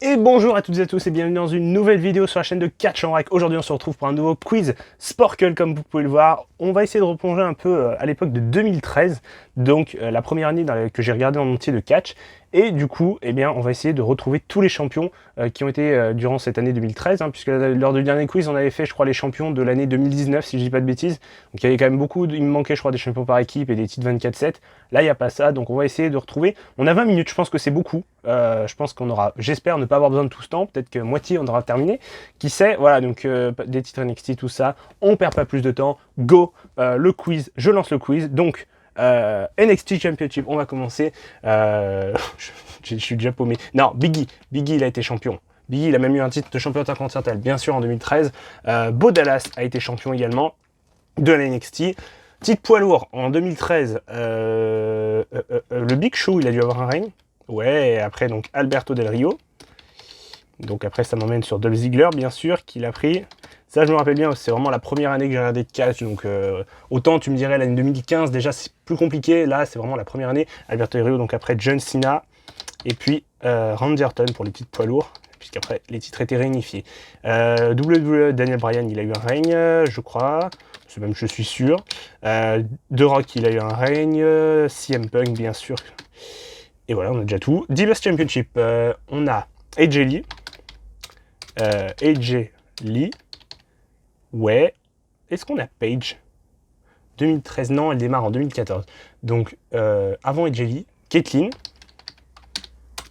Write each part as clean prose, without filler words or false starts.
Et bonjour à toutes et à tous et bienvenue dans une nouvelle vidéo sur la chaîne de Catch en Rec. Aujourd'hui on se retrouve pour un nouveau quiz Sporcle comme vous pouvez le voir. On va essayer de replonger un peu à l'époque de 2013, donc la première année que j'ai regardé en entier de Catch. Et du coup, eh bien, on va essayer de retrouver tous les champions qui ont été durant cette année 2013, puisque lors du dernier quiz on avait fait je crois les champions de l'année 2019 si je dis pas de bêtises. Donc il y avait quand même beaucoup, il me manquait je crois des champions par équipe et des titres 24-7. Là il n'y a pas ça, donc on va essayer de retrouver. On a 20 minutes, je pense que c'est beaucoup. Je pense qu'on aura, j'espère ne pas avoir besoin de tout ce temps, peut-être que moitié on aura terminé, qui sait, voilà, donc des titres NXT, tout ça, on perd pas plus de temps, go, le quiz, je lance le quiz, donc NXT Championship, on va commencer, je suis déjà paumé, non, Biggie il a été champion, Biggie il a même eu un titre de champion intercontinental, bien sûr en 2013, Bo Dallas a été champion également de la NXT, titre poids lourd en 2013, le Big Show il a dû avoir un règne. Ouais, après donc Alberto Del Rio. Donc après ça m'emmène sur Dolph Ziggler bien sûr, qu'il a pris. Ça je me rappelle bien, c'est vraiment la première année que j'ai regardé de catch, donc autant tu me dirais l'année 2015, déjà c'est plus compliqué, là c'est vraiment la première année. Alberto Del Rio, donc après John Cena, et puis Randy Orton pour les titres poids lourds, puisqu'après les titres étaient réunifiés. WWE, Daniel Bryan, il a eu un règne, je crois, c'est même je suis sûr. The Rock, il a eu un règne, CM Punk bien sûr. Et voilà, on a déjà tout. Divas Championship, on a AJ Lee. AJ Lee. Ouais. Est-ce qu'on a Paige 2013, non, elle démarre en 2014. Donc, avant AJ Lee, Caitlyn.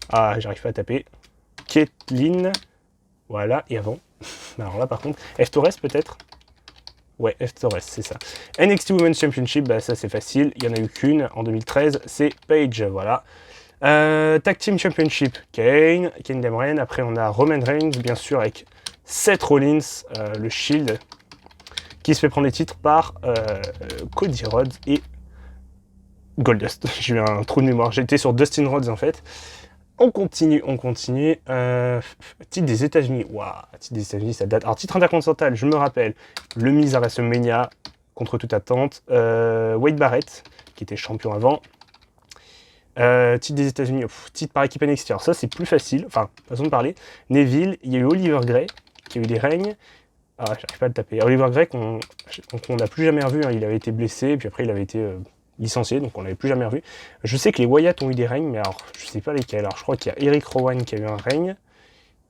Ah, j'arrive pas à taper. Caitlyn. Voilà, et avant. Alors là, par contre, F Torres peut-être. Ouais, F Torres, c'est ça. NXT Women's Championship, bah ça c'est facile. Il y en a eu qu'une en 2013, c'est Paige, voilà. Tag Team Championship, Kane Demoren. Après, on a Roman Reigns, bien sûr, avec Seth Rollins, le Shield, qui se fait prendre les titres par Cody Rhodes et Goldust. J'ai eu un trou de mémoire. J'étais sur Dustin Rhodes, en fait. On continue. Titre des États-Unis. Waouh, titre des États-Unis, ça date. Alors, titre intercontinental, je me rappelle. Le Miz à WrestleMania, contre toute attente. Wade Barrett, qui était champion avant. Titre des États-Unis, titre par équipe NXT. Alors ça c'est plus facile, enfin façon de parler. Neville, il y a eu Oliver Gray qui a eu des règnes. Ah, j'arrive pas à le taper. Oliver Gray qu'on n'a plus jamais revu, hein. Il avait été blessé, puis après il avait été licencié, donc on l'avait plus jamais revu. Je sais que les Wyatt ont eu des règnes, mais alors je sais pas lesquels. Alors je crois qu'il y a Eric Rowan qui a eu un règne,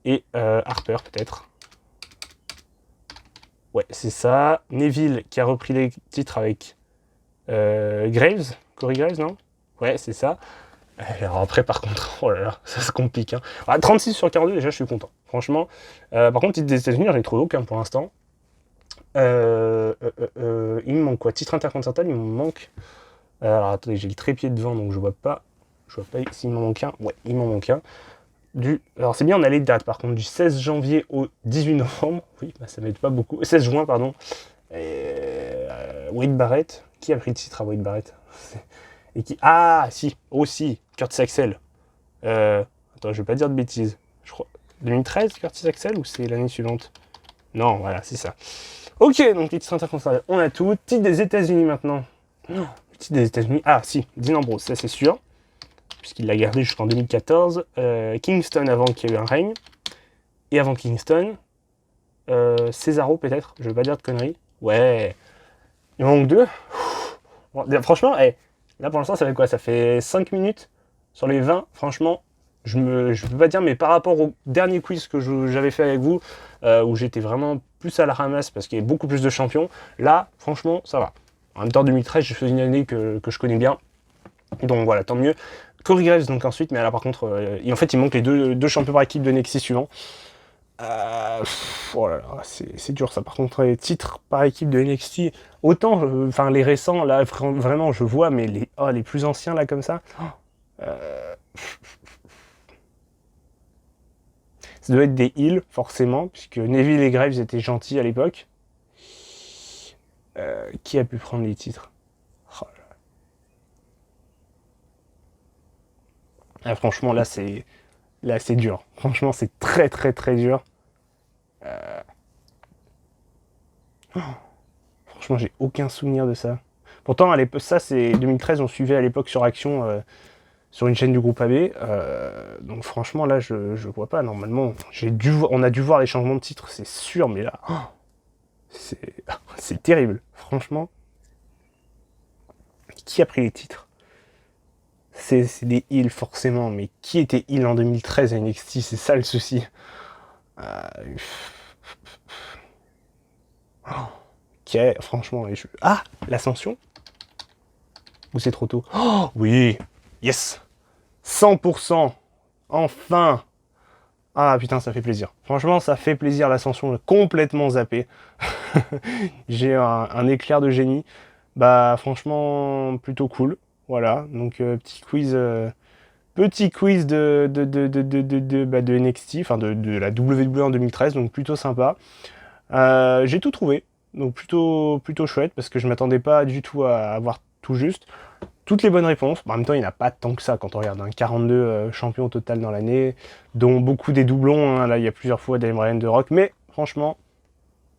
et Harper peut-être. Ouais, c'est ça. Neville qui a repris les titres avec Graves, Corey Graves, non? Ouais, c'est ça. Alors après, par contre, oh là là, ça se complique. Hein. Ah, 36 sur 42, déjà, je suis content. Franchement. Par contre, titre des États-Unis, j'en ai trouvé aucun pour l'instant. Il me manque quoi? Titre intercontinental, il me manque. Alors attendez, j'ai le trépied devant, donc je vois pas. Je vois pas s'il m'en manque un. Ouais, il m'en manque un. Alors c'est bien, on a les dates par contre, du 16 janvier au 18 novembre. Oui, bah, ça m'aide pas beaucoup. 16 juin, pardon. Wade Barrett. Qui a pris le titre à Wade Barrett? Et qui... Ah, si, aussi, Curtis Axel. Attends, je vais pas dire de bêtises. Je crois... 2013, Curtis Axel, ou c'est l'année suivante? Non, voilà, c'est ça. Ok, donc les titres intercontinentaux, on a tout. Titre des États-Unis maintenant. Non, le titre des États-Unis. Ah, si, Dean Ambrose, ça c'est sûr. Puisqu'il l'a gardé jusqu'en 2014. Kingston avant qu'il y ait eu un règne. Et avant Kingston, Cesaro peut-être. Je vais pas dire de conneries. Ouais. Il manque deux. Bon, franchement, là pour l'instant ça fait quoi? Ça fait 5 minutes sur les 20, franchement, je peux pas dire, mais par rapport au dernier quiz que j'avais fait avec vous, où j'étais vraiment plus à la ramasse parce qu'il y avait beaucoup plus de champions, là franchement ça va. En même temps 2013 j'ai fait une année que je connais bien, donc voilà, tant mieux. Corey Graves donc ensuite, mais là par contre, en fait il manque les deux champions par équipe de NXT suivants. Oh là là, c'est dur ça. Par contre, les titres par équipe de NXT, autant, enfin les récents, là, vraiment, je vois, mais les plus anciens, là, comme ça, ça doit être des heels, forcément, puisque Neville et Graves étaient gentils à l'époque. Qui a pu prendre les titres? Oh là là. Ah, franchement, là, c'est dur. Franchement, c'est très, très, très dur. Franchement, j'ai aucun souvenir de ça. Pourtant, ça, c'est 2013, on suivait à l'époque sur Action sur une chaîne du groupe AB. Donc franchement, là, je vois pas. Normalement, on a dû voir les changements de titre, c'est sûr, mais là, oh, c'est terrible. Franchement, qui a pris les titres? C'est des heals, forcément, mais qui était heal en 2013 à NXT? C'est ça le souci. Ok, franchement, ah, l'ascension? Ou c'est trop tôt? Oh, oui, yes, 100%, enfin. Ah putain, ça fait plaisir. Franchement, ça fait plaisir, l'ascension, complètement zappé. J'ai un éclair de génie. Bah franchement, plutôt cool. Voilà, donc petit quiz de NXT, enfin de la WWE en 2013, donc plutôt sympa. J'ai tout trouvé, donc plutôt chouette, parce que je m'attendais pas du tout à avoir tout juste. Toutes les bonnes réponses. En même temps, il n'y en a pas tant que ça quand on regarde un 42 champions au total dans l'année, dont beaucoup des doublons. Hein. Là, il y a plusieurs fois Daniel Bryan de Rock, mais franchement,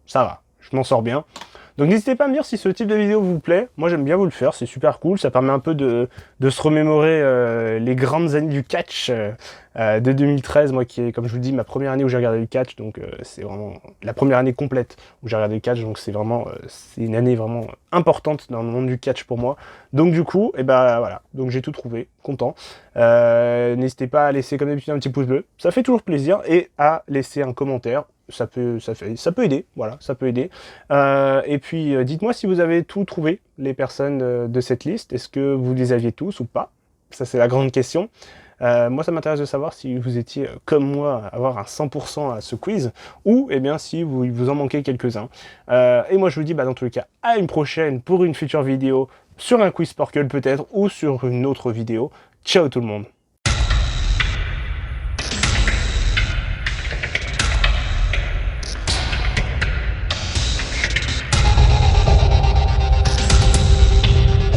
ça va. Je m'en sors bien. Donc n'hésitez pas à me dire si ce type de vidéo vous plaît. Moi j'aime bien vous le faire, c'est super cool. Ça permet un peu de se remémorer les grandes années du catch de 2013. Moi qui est, comme je vous le dis, ma première année où j'ai regardé le catch. Donc c'est vraiment la première année complète où j'ai regardé le catch. Donc c'est vraiment c'est une année vraiment importante dans le monde du catch pour moi. Donc du coup, et ben voilà. Donc j'ai tout trouvé, content. N'hésitez pas à laisser comme d'habitude un petit pouce bleu. Ça fait toujours plaisir. Et à laisser un commentaire. Ça peut aider, voilà, ça peut aider. Et puis, dites-moi si vous avez tout trouvé, les personnes de cette liste. Est-ce que vous les aviez tous ou pas? Ça, c'est la grande question. Moi, ça m'intéresse de savoir si vous étiez, comme moi, à avoir un 100% à ce quiz, ou, eh bien, si vous en manquez quelques-uns. Et moi, je vous dis, bah, dans tous les cas, à une prochaine pour une future vidéo sur un quiz Sporcle peut-être, ou sur une autre vidéo. Ciao tout le monde!